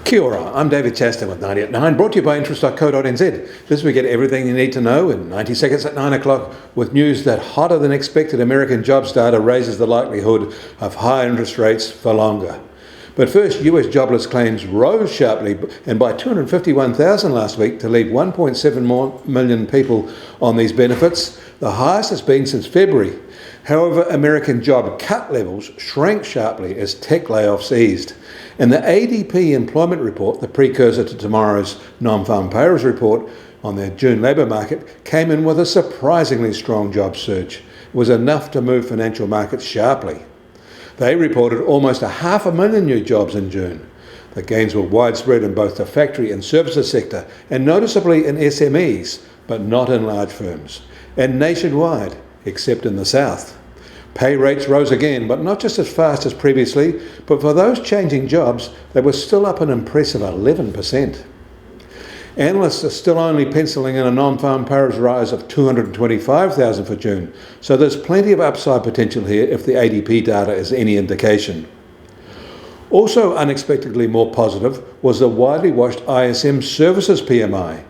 Kia ora, I'm David Chaston with 90 at 9, brought to you by interest.co.nz. This week, get everything you need to know in 90 seconds at 9 o'clock with news that hotter than expected American jobs data raises the likelihood of higher interest rates for longer. But first, US jobless claims rose sharply and by 251,000 last week to leave 1.7 million people on these benefits, the highest it's been since February. However, American job cut levels shrank sharply as tech layoffs eased. And the ADP employment report, the precursor to tomorrow's non-farm payrolls report on their June labour market, came in with a surprisingly strong job surge. It was enough to move financial markets sharply. They reported almost 500,000 new jobs in June. The gains were widespread in both the factory and services sector, and noticeably in SMEs, but not in large firms, and nationwide, except in the South. Pay rates rose again, but not just as fast as previously, but for those changing jobs, they were still up an impressive 11%. Analysts are still only penciling in a non-farm payrolls rise of 225,000 for June, so there's plenty of upside potential here if the ADP data is any indication. Also unexpectedly more positive was the widely watched ISM Services PMI.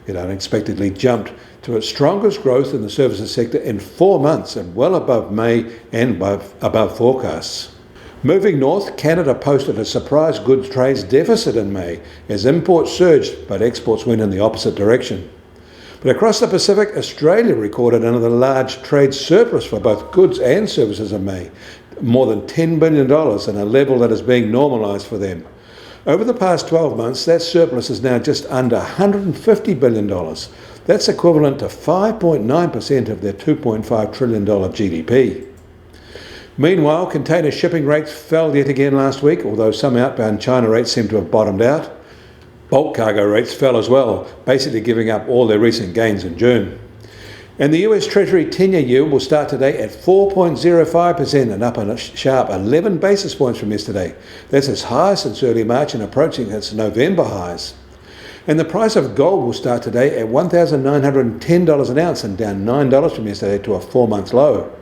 It unexpectedly jumped to its strongest growth in the services sector in 4 months and well above May and above forecasts. Moving north, Canada posted a surprise goods trade deficit in May as imports surged but exports went in the opposite direction. But across the Pacific, Australia recorded another large trade surplus for both goods and services in May, more than $10 billion, and a level that is being normalised for them. Over the past 12 months, that surplus is now just under $150 billion. That's equivalent to 5.9% of their $2.5 trillion GDP. Meanwhile, container shipping rates fell yet again last week, although some outbound China rates seem to have bottomed out. Bulk cargo rates fell as well, basically giving up all their recent gains in June. And the US Treasury 10-year yield will start today at 4.05% and up a sharp 11 basis points from yesterday. That's its high since early March and approaching its November highs. And the price of gold will start today at $1,910 an ounce and down $9 from yesterday to a 4-month low.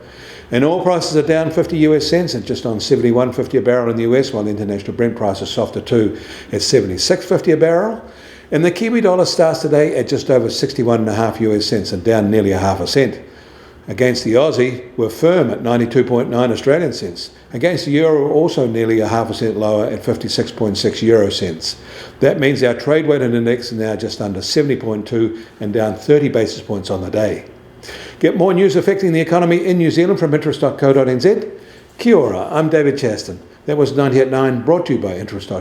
And oil prices are down 50 US cents and just on $71.50 a barrel in the US, while the international Brent price is softer too at $76.50 a barrel. And the Kiwi dollar starts today at just over 61.5 US cents and down nearly 0.5 cent. Against the Aussie, we're firm at 92.9 Australian cents. Against the euro, also nearly 0.5 cent lower at 56.6 euro cents. That means our trade weighted index is now just under 70.2 and down 30 basis points on the day. Get more news affecting the economy in New Zealand from interest.co.nz. Kia ora, I'm David Chaston. That was 90 at 9, brought to you by interest.co.nz.